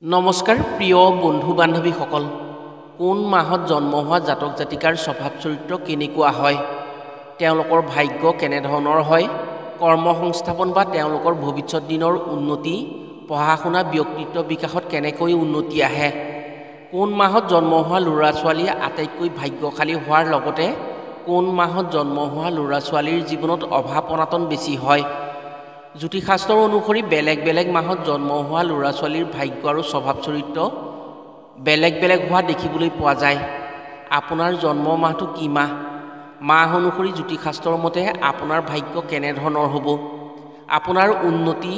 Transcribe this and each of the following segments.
নমস্কাৰ প্ৰিয় বন্ধু বান্ধৱীসকল, কোন মাহত জন্ম হোৱা জাতক জাতিকাৰ স্বভাৱ চৰিত্ৰ কেনেকুৱা হয়, তেওঁলোকৰ ভাগ্য কেনেধৰণৰ হয়, কৰ্ম সংস্থাপন বা তেওঁলোকৰ ভৱিষ্যত দিনৰ উন্নতি, পঢ়া শুনা ব্যক্তিত্ব বিকাশত কেনেকৈ উন্নতি আহে, কোন মাহত জন্ম হোৱা ল'ৰা ছোৱালী আটাইতকৈ ভাগ্যশালী হোৱাৰ লগতে কোন মাহত জন্ম হোৱা ল'ৰা ছোৱালীৰ জীৱনত অভাৱ অনাটন বেছি হয়। জ্যোতিষশাস্ত্ৰ অনুসৰি বেলেগ বেলেগ মাহত জন্ম হোৱা ল'ৰা ছোৱালীৰ ভাগ্য আৰু স্বভাৱ চৰিত্ৰ বেলেগ বেলেগ হোৱা দেখিবলৈ পোৱা যায়। আপোনাৰ জন্ম মাহটো কি মাহ? মাহ অনুসৰি জ্যোতিষশাস্ত্ৰৰ মতে আপোনাৰ ভাগ্য কেনেধৰণৰ হ'ব? আপোনাৰ উন্নতি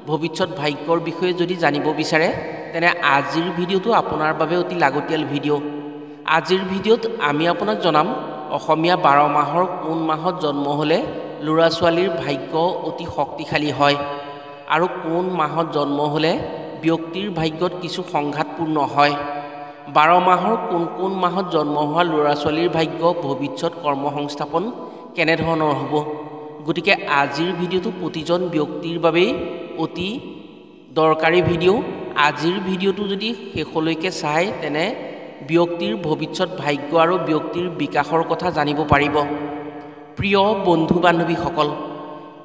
ভৱিষ্যত ভাগ্যৰ বিষয়ে যদি জানিব বিচাৰে তেনে আজিৰ ভিডিঅ'টো আপোনাৰ বাবে অতি লাগতিয়াল ভিডিঅ'। আজিৰ ভিডিঅ'ত আমি আপোনাক জনাম অসমীয়া 12 মাহৰ কোন মাহত জন্ম হ'লে ল'ৰা ছোৱালীৰ ভাগ্য অতি শক্তিশালী হয় আৰু কোন মাহত জন্ম হ'লে ব্যক্তিৰ ভাগ্যত কিছু সংঘাতপূৰ্ণ হয়। 12 মাহৰ কোন মাহত জন্ম হোৱা ল'ৰা ছোৱালীৰ ভাগ্য ভৱিষ্যত কৰ্ম সংস্থাপন কেনেধৰণৰ হ'ব? গতিকে আজিৰ ভিডিঅ'টো প্ৰতিজন ব্যক্তিৰ বাবেই অতি দৰকাৰী ভিডিঅ'। আজিৰ ভিডিঅ'টো যদি শেষলৈকে চায় তেনে ব্যক্তিৰ ভৱিষ্যত ভাগ্য আৰু ব্যক্তিৰ বিকাশৰ কথা জানিব পাৰিব। প্ৰিয় বন্ধু বান্ধৱীসকল,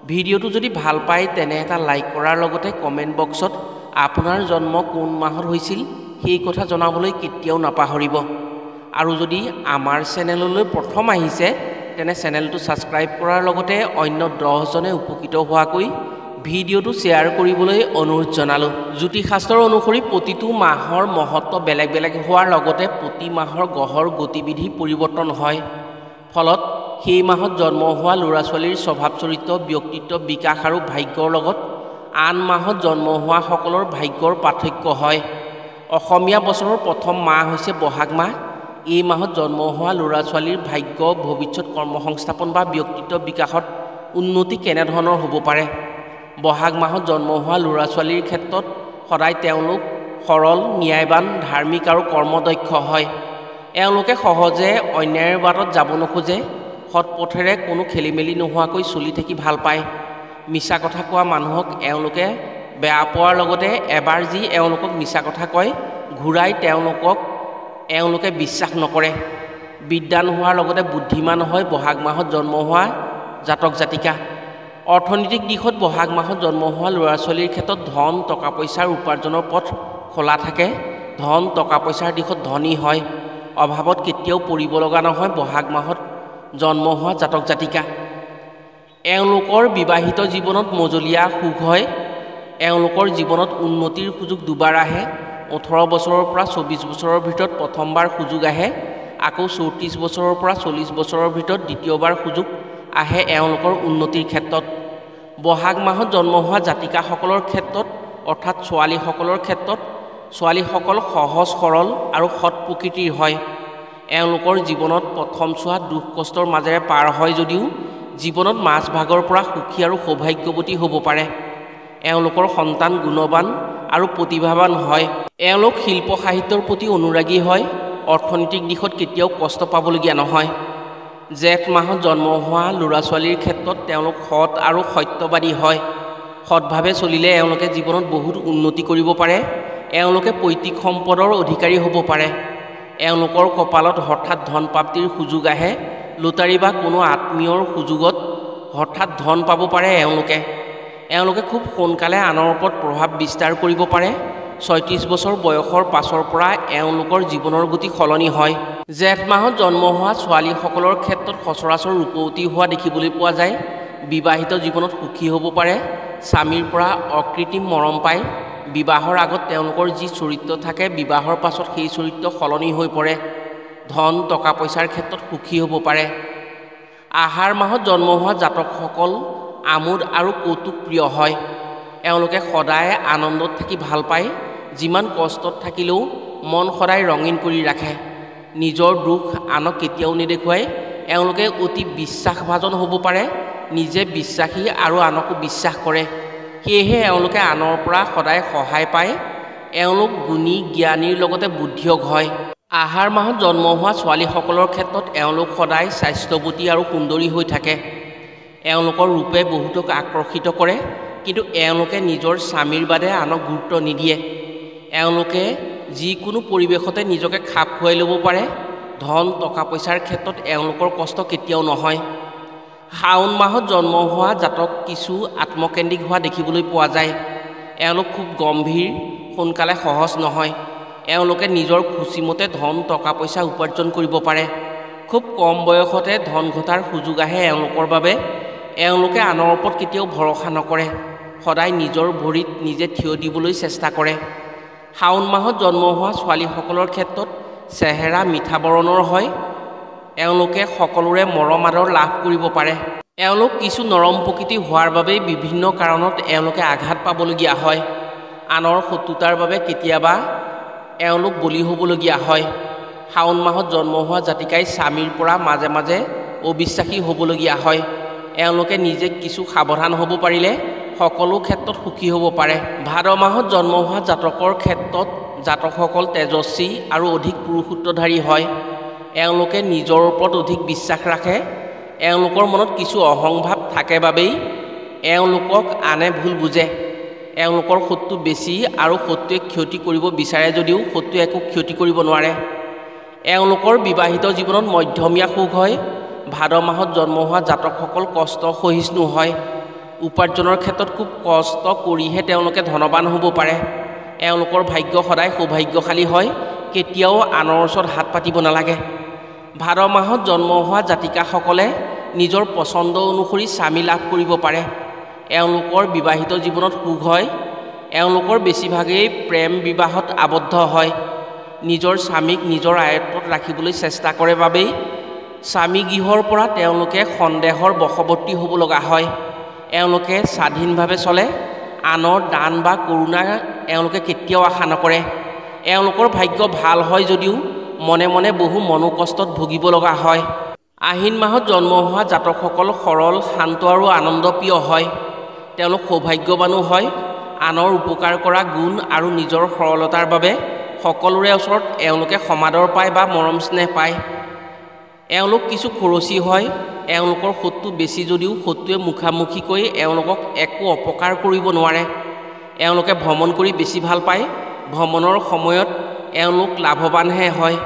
ভিডিঅ'টো যদি ভাল পায় তেনে এটা লাইক কৰাৰ লগতে কমেণ্ট বক্সত আপোনাৰ জন্ম কোন মাহত হৈছিল সেই কথা জনাবলৈ কেতিয়াও নাপাহৰিব। আৰু যদি আমাৰ চেনেললৈ প্ৰথম আহিছে তেনে চেনেলটো ছাবস্ক্ৰাইব কৰাৰ লগতে অন্য 10জনে উপকৃত হোৱাকৈ ভিডিঅ'টো শ্বেয়াৰ কৰিবলৈ অনুৰোধ জনালোঁ। জ্যোতিষশাস্ত্ৰৰ অনুসৰি প্ৰতিটো মাহৰ মহত্ব বেলেগ বেলেগ হোৱাৰ লগতে প্ৰতি মাহৰ গ্ৰহৰ গতিবিধি পৰিৱৰ্তন হয়। ফলত সেই মাহত জন্ম হোৱা ল'ৰা ছোৱালীৰ স্বভাৱ চৰিত্ৰ, ব্যক্তিত্ব বিকাশ আৰু ভাগ্যৰ লগত আন মাহত জন্ম হোৱা সকলৰ ভাগ্যৰ পাৰ্থক্য হয়। অসমীয়া বছৰৰ প্ৰথম মাহ হৈছে বহাগ মাহ। এই মাহত জন্ম হোৱা ল'ৰা ছোৱালীৰ ভাগ্য ভৱিষ্যত কৰ্ম সংস্থাপন বা ব্যক্তিত্ব বিকাশত উন্নতি কেনেধৰণৰ হ'ব পাৰে? বহাগ মাহত জন্ম হোৱা ল'ৰা ছোৱালীৰ ক্ষেত্ৰত সদায় তেওঁলোক সৰল, ন্যায়বান, ধাৰ্মিক আৰু কৰ্মদক্ষ হয়। এওঁলোকে সহজে অন্যায়ৰ বাটত যাব নোখোজে। সৎ পথেৰে কোনো খেলিমেলি নোহোৱাকৈ চলি থাকি ভাল পায়। মিছা কথা কোৱা মানুহক এওঁলোকে বেয়া পোৱাৰ লগতে এবাৰ যি এওঁলোকক মিছা কথা কয় ঘূৰাই এওঁলোকে বিশ্বাস নকৰে। বিদ্বান হোৱাৰ লগতে বুদ্ধিমান হয় বহাগ মাহত জন্ম হোৱা জাতক জাতিকা। অৰ্থনৈতিক দিশত বহাগ মাহত জন্ম হোৱা ল'ৰা ছোৱালীৰ ক্ষেত্ৰত ধন টকা পইচাৰ উপাৰ্জনৰ পথ খোলা থাকে। ধন টকা পইচাৰ দিশত ধনী হয়। অভাৱত কেতিয়াও পৰিব লগা নহয় বহাগ মাহত জন্ম হোৱা জাতক জাতিকা। এওঁলোকৰ বিবাহিত জীৱনত মজলীয়া সুখ হয়। এওঁলোকৰ জীৱনত উন্নতিৰ সুযোগ দুবাৰ আহে। 18 বছৰৰ পৰা 24 বছৰৰ ভিতৰত প্ৰথমবাৰ সুযোগ আহে। আকৌ 34 বছৰৰ পৰা 40 বছৰৰ ভিতৰত দ্বিতীয়বাৰ সুযোগ আহে এওঁলোকৰ উন্নতিৰ ক্ষেত্ৰত। বহাগ মাহত জন্ম হোৱা জাতিকাসকলৰ ক্ষেত্ৰত অৰ্থাৎ ছোৱালীসকলৰ ক্ষেত্ৰত ছোৱালীসকল সহজ সৰল আৰু সৎ প্ৰকৃতিৰ হয়। এওঁলোকৰ জীৱনত প্ৰথম ছোৱা দুখ কষ্টৰ মাজেৰে পাৰ হয় যদিও জীৱনত মাজভাগৰ পৰা সুখী আৰু সৌভাগ্যৱতী হ'ব পাৰে। এওঁলোকৰ সন্তান গুণৱান আৰু প্ৰতিভাৱান হয়। এওঁলোক শিল্প সাহিত্যৰ প্ৰতি অনুৰাগী হয়। অৰ্থনৈতিক দিশত কেতিয়াও কষ্ট পাবলগীয়া নহয়। জেঠ মাহত জন্ম হোৱা ল'ৰা ছোৱালীৰ ক্ষেত্ৰত তেওঁলোক সৎ আৰু সত্যবাদী হয়। সৎভাৱে চলিলে এওঁলোকে জীৱনত বহুত উন্নতি কৰিব পাৰে। এওঁলোকে পৈতৃক সম্পদৰ অধিকাৰী হ'ব পাৰে। এওঁলোকৰ কপালত হঠাৎ ধন প্ৰাপ্তিৰ সুযোগ আহে। লটাৰী বা কোনো আত্মীয়ৰ সুযোগত হঠাৎ ধন পাব পাৰে এওঁলোকে খুব সোনকালে আনৰ ওপৰত প্ৰভাৱ বিস্তাৰ কৰিব পাৰে। 36 বছৰ বয়সৰ পাছৰ পৰা এওঁলোকৰ জীৱনৰ গতি সলনি হয়। জেঠ মাহত জন্ম হোৱা ছোৱালীসকলৰ ক্ষেত্ৰত সচৰাচৰ ৰূপৱতী হোৱা দেখিবলৈ পোৱা যায়। বিবাহিত জীৱনত সুখী হ'ব পাৰে। স্বামীৰ পৰা অকৃত্ৰিম মৰম পায়। বিবাহৰ আগত তেওঁলোকৰ যি চৰিত্ৰ থাকে বিবাহৰ পাছত সেই চৰিত্ৰ সলনি হৈ পৰে। ধন টকা পইচাৰ ক্ষেত্ৰত সুখী হ'ব পাৰে। আহাৰ মাহত জন্ম হোৱা জাতকসকল আমোদ আৰু কৌতুক প্ৰিয় হয়। এওঁলোকে সদায় আনন্দত থাকি ভাল পায়। যিমান কষ্টত থাকিলেও মন সদায় ৰঙীন কৰি ৰাখে। নিজৰ দুখ আনক কেতিয়াও নেদেখুৱায়। এওঁলোকে অতি বিশ্বাসভাজন হ'ব পাৰে। নিজে বিশ্বাসী আৰু আনকো বিশ্বাস কৰে। সেয়েহে এওঁলোকে আনৰ পৰা সদায় সহায় পায়। এওঁলোক গুণী জ্ঞানীৰ লগতে বুদ্ধিয়ক হয়। আহাৰ মাহত জন্ম হোৱা ছোৱালীসকলৰ ক্ষেত্ৰত এওঁলোক সদায় স্বাস্থ্যৱতী আৰু সুন্দৰী হৈ থাকে। এওঁলোকৰ ৰূপে বহুতক আকৰ্ষিত কৰে। কিন্তু এওঁলোকে নিজৰ স্বামীৰ বাদে আনক গুৰুত্ব নিদিয়ে। এওঁলোকে যিকোনো পৰিৱেশতে নিজকে খাপ খুৱাই ল'ব পাৰে। ধন টকা পইচাৰ ক্ষেত্ৰত এওঁলোকৰ কষ্ট কেতিয়াও নহয়। শাওণ মাহত জন্ম হোৱা জাতক কিছু আত্মকেন্দ্ৰিক হোৱা দেখিবলৈ পোৱা যায়। এওঁলোক খুব গম্ভীৰ, সোনকালে সহজ নহয়। এওঁলোকে নিজৰ খুচিমতে ধন টকা পইচা উপাৰ্জন কৰিব পাৰে। খুব কম বয়সতে ধন ঘটাৰ সুযোগ আহে এওঁলোকৰ বাবে। এওঁলোকে আনৰ ওপৰত কেতিয়াও ভৰসা নকৰে, সদায় নিজৰ ভৰিত নিজে থিয় দিবলৈ চেষ্টা কৰে। শাওণ মাহত জন্ম হোৱা ছোৱালীসকলৰ ক্ষেত্ৰত চেহেৰা মিঠা বৰণৰ হয়। এওঁলোকে সকলোৰে মৰম আদৰ লাভ কৰিব পাৰে। এওঁলোক কিছু নৰম প্ৰকৃতি হোৱাৰ বাবেই বিভিন্ন কাৰণত এওঁলোকে আঘাত পাবলগীয়া হয়। আনৰ শত্ৰুতাৰ বাবে কেতিয়াবা এওঁলোক বলি হ'বলগীয়া হয়। শাওণ মাহত জন্ম হোৱা জাতিকাই স্বামীৰ পৰা মাজে মাজে অবিশ্বাসী হ'বলগীয়া হয়। এওঁলোকে নিজে কিছু সাৱধান হ'ব পাৰিলে সকলো ক্ষেত্ৰত সুখী হ'ব পাৰে। ভাদ মাহত জন্ম হোৱা জাতকৰ ক্ষেত্ৰত জাতকসকল তেজস্বী আৰু অধিক পুৰুষত্বধাৰী হয়। এওঁলোকে নিজৰ ওপৰত অধিক বিশ্বাস ৰাখে। এওঁলোকৰ মনত কিছু অহংভাৱ থাকে বাবেই এওঁলোকক আনে ভুল বুজে। এওঁলোকৰ শত্ৰু বেছি আৰু শত্ৰুৱে ক্ষতি কৰিব বিচাৰে যদিও শত্ৰুৱে একো ক্ষতি কৰিব নোৱাৰে। এওঁলোকৰ বিবাহিত জীৱনত মধ্যমীয়া সুখ হয়। ভাদ মাহত জন্ম হোৱা জাতকসকল কষ্ট সহিষ্ণু হয়। উপাৰ্জনৰ ক্ষেত্ৰত খুব কষ্ট কৰিহে তেওঁলোকে ধনৱান হ'ব পাৰে। এওঁলোকৰ ভাগ্য সদায় সৌভাগ্যশালী হয়। কেতিয়াও আনৰ ওচৰত হাত পাতিব নালাগে। ভাদ মাহত জন্ম হোৱা জাতিকাসকলে নিজৰ পচন্দ অনুসৰি স্বামী লাভ কৰিব পাৰে। এওঁলোকৰ বিবাহিত জীৱনত সুখ হয়। এওঁলোকৰ বেছিভাগেই প্ৰেম বিবাহত আবদ্ধ হয়। নিজৰ স্বামীক নিজৰ আয়ত্বত ৰাখিবলৈ চেষ্টা কৰে বাবেই স্বামী গৃহৰ পৰা তেওঁলোকে সন্দেহৰ বশৱৰ্তী হ'ব লগা হয়। এওঁলোকে স্বাধীনভাৱে চলে। আনৰ দান বা কৰুণা এওঁলোকে কেতিয়াও আশা নকৰে। এওঁলোকৰ ভাগ্য ভাল হয় যদিও মনে মনে বহু মনোকষ্টত ভুগিব লগা হয়। আহিন মাহত জন্ম হোৱা জাতকসকল সৰল, শান্ত আৰু আনন্দপ্ৰিয় হয়। তেওঁলোক সৌভাগ্যৱানো হয়। আনৰ উপকাৰ কৰা গুণ আৰু নিজৰ সৰলতাৰ বাবে সকলোৰে ওচৰত এওঁলোকে সমাদৰ পায় বা মৰম স্নেহ পায়। এওঁলোক কিছু খৰচী হয়। এওঁলোকৰ শত্ৰু বেছি যদিও শত্ৰুৱে মুখামুখিকৈ এওঁলোকক একো অপকাৰ কৰিব নোৱাৰে। এওঁলোকে ভ্ৰমণ কৰি বেছি ভাল পায়। ভ্ৰমণৰ সময়ত এওঁলোক লাভৱানহে হয়।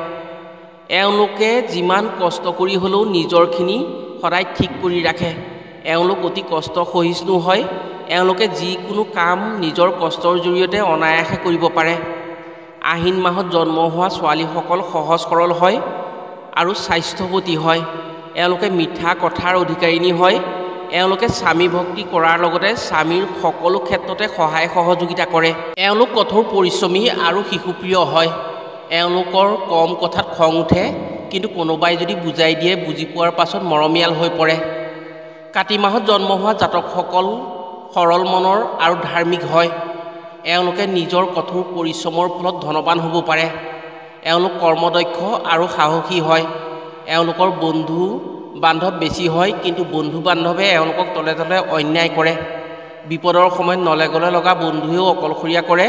এওঁলোকে যিমান কষ্ট কৰি হ'লেও নিজৰখিনি সদায় ঠিক কৰি ৰাখে। এওঁলোক অতি কষ্ট সহিষ্ণু হয়। এওঁলোকে যিকোনো কাম নিজৰ কষ্টৰ জৰিয়তে অনায়াসে কৰিব পাৰে। আহিন মাহত জন্ম হোৱা ছোৱালীসকল সহজ সৰল হয় আৰু স্বাস্থ্যৱতী হয়। এওঁলোকে মিঠা কথাৰ অধিকাৰিণী হয়। এওঁলোকে স্বামী ভক্তি কৰাৰ লগতে স্বামীৰ সকলো ক্ষেত্ৰতে সহায় সহযোগিতা কৰে। এওঁলোক কঠোৰ পৰিশ্ৰমী আৰু শিশুপ্ৰিয় হয়। এওঁলোকৰ কম কথাত খং উঠে, কিন্তু কোনোবাই যদি বুজাই দিয়ে বুজি পোৱাৰ পাছত মৰমীয়াল হৈ পৰে। কাতি মাহত জন্ম হোৱা জাতকসকল সৰল মনৰ আৰু ধাৰ্মিক হয়। এওঁলোকে নিজৰ কঠোৰ পৰিশ্ৰমৰ ফলত ধনৱান হ'ব পাৰে। এওঁলোক কৰ্মদক্ষ আৰু সাহসী হয়। এওঁলোকৰ বন্ধু বান্ধৱ বেছি হয়, কিন্তু বন্ধু বান্ধৱে এওঁলোকক তলে তলে অন্যায় কৰে। বিপদৰ সময়ত নলে গলে লগা বন্ধুৱেও অকলশৰীয়া কৰে,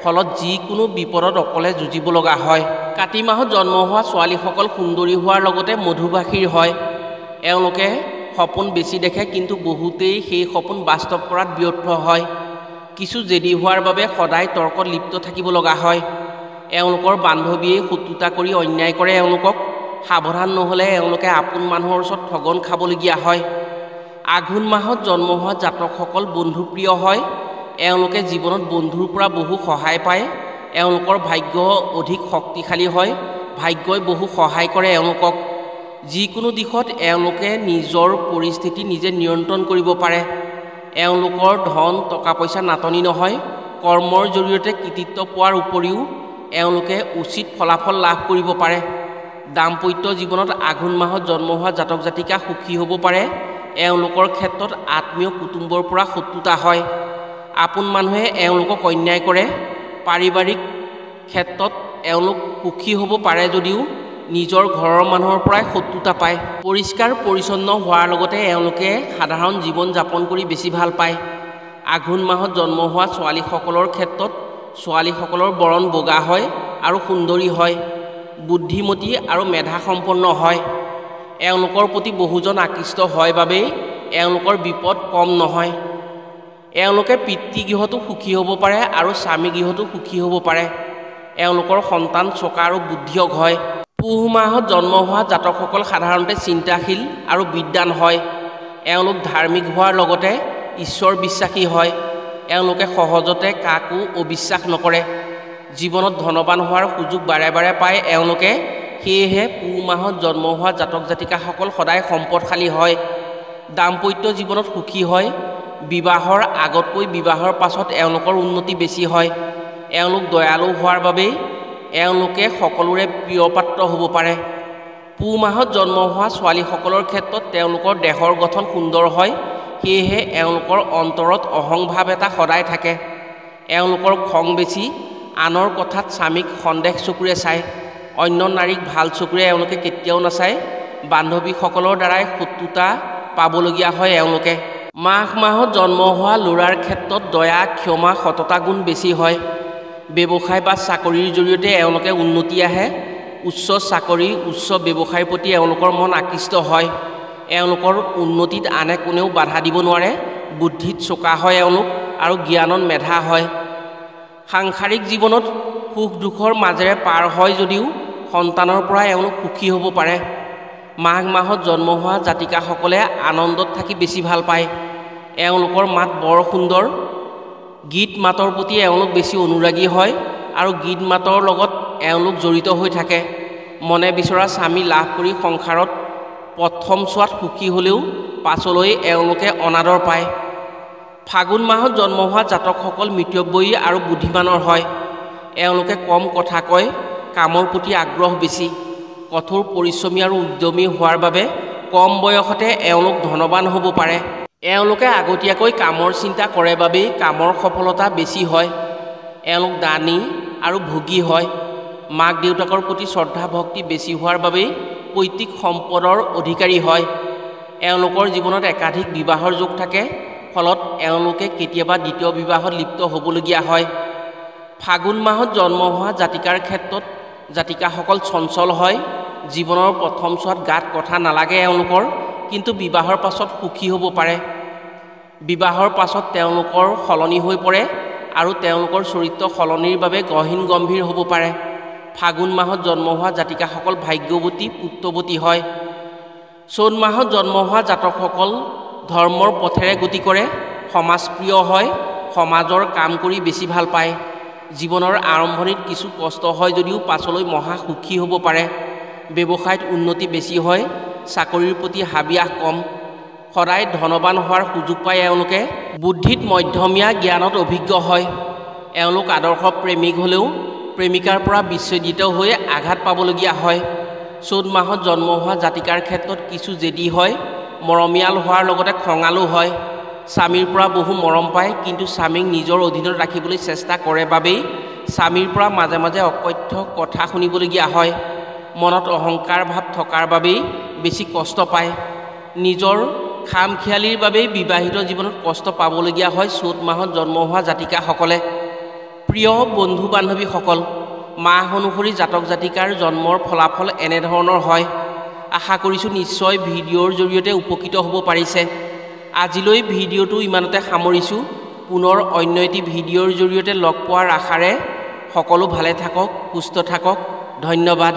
ফলত যিকোনো বিপদত অকলে যুঁজিব লগা হয়। কাতি মাহত জন্ম হোৱা ছোৱালীসকল সুন্দৰী হোৱাৰ লগতে মধুভাষীৰ হয়। এওঁলোকে সপোন বেছি দেখে, কিন্তু বহুতেই সেই সপোন বাস্তৱ কৰাত ব্যৰ্থ হয়। কিছু জেদী হোৱাৰ বাবে সদায় তৰ্কত লিপ্ত থাকিব লগা হয়। এওঁলোকৰ বান্ধৱীয়ে শত্ৰুতা কৰি অন্যায় কৰে। এওঁলোকক সাৱধান নহ'লে এওঁলোকে আপোন মানুহৰ ওচৰত ঠগন খাবলগীয়া হয়। আঘোণ মাহত জন্ম হোৱা জাতকসকল বন্ধুপ্ৰিয় হয়। এওঁলোকে জীৱনত বন্ধুৰ পৰা বহু সহায় পায়। এওঁলোকৰ ভাগ্য অধিক শক্তিশালী হয়। ভাগ্যই বহু সহায় কৰে এওঁলোকক। যিকোনো দিশত এওঁলোকে নিজৰ পৰিস্থিতি নিজে নিয়ন্ত্ৰণ কৰিব পাৰে। এওঁলোকৰ ধন টকা পইচা নাটনি নহয়। কৰ্মৰ জৰিয়তে কৃতিত্ব পোৱাৰ উপৰিও এওঁলোকে উচিত ফলাফল লাভ কৰিব পাৰে। দাম্পত্য জীৱনত আঘোণ মাহত জন্ম হোৱা জাতক জাতিকা সুখী হ'ব পাৰে। এওঁলোকৰ ক্ষেত্ৰত আত্মীয় কুটুম্বৰ পৰা শত্ৰুতা হয়। আপোন মানুহে এওঁলোকক অন্যায় কৰে। পাৰিবাৰিক ক্ষেত্ৰত এওঁলোক সুখী হ'ব পাৰে যদিও নিজৰ ঘৰৰ মানুহৰ পৰাই শত্ৰুতা পায়। পৰিষ্কাৰ পৰিচ্ছন্ন হোৱাৰ লগতে এওঁলোকে সাধাৰণ জীৱন যাপন কৰি বেছি ভাল পায়। আঘোণ মাহত জন্ম হোৱা ছোৱালীসকলৰ ক্ষেত্ৰত ছোৱালীসকলৰ বৰণ বগা হয় আৰু সুন্দৰী হয়। বুদ্ধিমতী আৰু মেধাসম্পন্ন হয়। এওঁলোকৰ প্ৰতি বহুজন আকৃষ্ট হয় বাবেই এওঁলোকৰ বিপদ কম নহয়। এওঁলোকে পিতৃগৃহতো সুখী হ'ব পাৰে আৰু স্বামীগৃহতো সুখী হ'ব পাৰে। এওঁলোকৰ সন্তান চোকা আৰু বুদ্ধিয়ক হয়। পুহ মাহত জন্ম হোৱা জাতকসকল সাধাৰণতে চিন্তাশীল আৰু বিদ্বান হয়। এওঁলোক ধাৰ্মিক হোৱাৰ লগতে ঈশ্বৰ বিশ্বাসী হয়। এওঁলোকে সহজতে কাকো অবিশ্বাস নকৰে। জীৱনত ধনৱান হোৱাৰ সুযোগ বাৰে বাৰে পায় এওঁলোকে। সেয়েহে পুহ মাহত জন্ম হোৱা জাতক জাতিকাসকল সদায় সম্পদশালী হয়। দাম্পত্য জীৱনত সুখী হয়। বিবাহৰ আগতকৈ বিবাহৰ পাছত এওঁলোকৰ উন্নতি বেছি হয়। এওঁলোক দয়ালু হোৱাৰ বাবেই এওঁলোকে সকলোৰে প্ৰিয় পাত্ৰ হ'ব পাৰে। পুহ মাহত জন্ম হোৱা ছোৱালীসকলৰ ক্ষেত্ৰত তেওঁলোকৰ দেহৰ গঠন সুন্দৰ হয়। সেয়েহে এওঁলোকৰ অন্তৰত অহংভাৱ এটা সদায় থাকে। এওঁলোকৰ খং বেছি। আনৰ কথাত স্বামীক সন্দেহ চকুৰে চায়। অন্য নাৰীক ভাল চকুৰে এওঁলোকে কেতিয়াও নাচায়। বান্ধৱীসকলৰ দ্বাৰাই শত্ৰুতা পাবলগীয়া হয় এওঁলোকে। মাঘ মাহত জন্ম হোৱা ল'ৰাৰ ক্ষেত্ৰত দয়া, ক্ষমা, সততা গুণ বেছি হয়। ব্যৱসায় বা চাকৰিৰ জৰিয়তে এওঁলোকে উন্নতি আহে। উচ্চ চাকৰি, উচ্চ ব্যৱসায়ৰ প্ৰতি এওঁলোকৰ মন আকৃষ্ট হয়। এওঁলোকৰ উন্নতিত আনে কোনেও বাধা দিব নোৱাৰে। বুদ্ধিত চোকা হয় এওঁলোক আৰু জ্ঞানত মেধা হয়। সাংসাৰিক জীৱনত সুখ দুখৰ মাজেৰে পাৰ হয় যদিও সন্তানৰ পৰা এওঁলোক সুখী হ'ব পাৰে। মাঘ মাহত জন্ম হোৱা জাতিকাসকলে আনন্দত থাকি বেছি ভাল পায়। এওঁলোকৰ মাত বৰ সুন্দৰ। গীত মাতৰ প্ৰতি এওঁলোক বেছি অনুৰাগী হয় আৰু গীত মাতৰ লগত এওঁলোক জড়িত হৈ থাকে। মনে বিচৰা স্বামী লাভ কৰি সংসাৰত প্ৰথম চোৱাত সুখী হ'লেও পাছলৈ এওঁলোকে অনাদৰ পায়। ফাগুন মাহত জন্ম হোৱা জাতকসকল মিতব্যয়ী আৰু বুদ্ধিমানৰ হয়। এওঁলোকে কম কথা কয়। কামৰ প্ৰতি আগ্ৰহ বেছি। কঠোৰ পৰিশ্ৰমী আৰু উদ্যমী হোৱাৰ বাবে কম বয়সতে এওঁলোক ধনৱান হ'ব পাৰে। এওঁলোকে আগতীয়াকৈ কামৰ চিন্তা কৰে বাবেই কামৰ সফলতা বেছি হয়। এওঁলোক দানী আৰু ভোগী হয়। মাক দেউতাকৰ প্ৰতি শ্ৰদ্ধা ভক্তি বেছি হোৱাৰ বাবেই পৈতৃক সম্পদৰ অধিকাৰী হয়। এওঁলোকৰ জীৱনত একাধিক বিবাহৰ যোগ থাকে। ফলত এওঁলোকে কেতিয়াবা দ্বিতীয় বিবাহত লিপ্ত হ'বলগীয়া হয়। ফাগুন মাহত জন্ম হোৱা জাতিকাৰ ক্ষেত্ৰত জাতিকাসকল চঞ্চল হয়। জীৱনৰ প্ৰথম চোৱাত গাত কথা নালাগে এওঁলোকৰ, কিন্তু বিবাহৰ পাছত সুখী হ'ব পাৰে। বিবাহৰ পাছত তেওঁলোকৰ সলনি হৈ পৰে আৰু তেওঁলোকৰ চৰিত্ৰ সলনিৰ বাবে গহীন গম্ভীৰ হ'ব পাৰে। ফাগুন মাহত জন্ম হোৱা জাতিকাসকল ভাগ্যৱতী, পুত্ৰৱতী হয়। চ'ত মাহত জন্ম হোৱা জাতকসকল ধৰ্মৰ পথেৰে গতি কৰে। সমাজপ্ৰিয় হয়। সমাজৰ কাম কৰি বেছি ভাল পায়। জীৱনৰ আৰম্ভণিত কিছু কষ্ট হয় যদিও পাছলৈ মহা সুখী হ'ব পাৰে। ব্যৱসায়ত উন্নতি বেছি হয়। চাকৰিৰ প্ৰতি হাবিয়াস কম। সদায় ধনৱান হোৱাৰ সুযোগ পায় এওঁলোকে। বুদ্ধিত মধ্যমীয়া, জ্ঞানত অভিজ্ঞ হয়। এওঁলোক আদৰ্শ প্ৰেমিক হ'লেও প্ৰেমিকাৰ পৰা বিচ্ছেদিত হৈ আঘাত পাবলগীয়া হয়। চ'ত মাহত জন্ম হোৱা জাতিকাৰ ক্ষেত্ৰত কিছু জেদী হয়। মৰমীয়াল হোৱাৰ লগতে খঙালো হয়। স্বামীৰ পৰা বহু মৰম পায়, কিন্তু স্বামীক নিজৰ অধীনত ৰাখিবলৈ চেষ্টা কৰে বাবেই স্বামীৰ পৰা মাজে মাজে অকথ্য কথা শুনিবলগীয়া হয়। মনত অহংকাৰ ভাৱ থকাৰ বাবেই বেছি কষ্ট পায়। নিজৰ খামখিয়ালিৰ বাবেই বিবাহিত জীৱনত কষ্ট পাবলগীয়া হয় চ'ত মাহত জন্ম হোৱা জাতিকাসকলে। প্ৰিয় বন্ধু বান্ধৱীসকল, মাহ অনুসৰি জাতক জাতিকাৰ জন্মৰ ফলাফল এনেধৰণৰ হয়। আশা কৰিছোঁ নিশ্চয় ভিডিঅ'ৰ জৰিয়তে উপকৃত হ'ব পাৰিছে। আজিলৈ ভিডিঅ'টো ইমানতে সামৰিছোঁ। পুনৰ অন্য এটি ভিডিঅ'ৰ জৰিয়তে লগ পোৱাৰ আশাৰে সকলো ভালে থাকক, সুস্থ থাকক। ধন্যবাদ।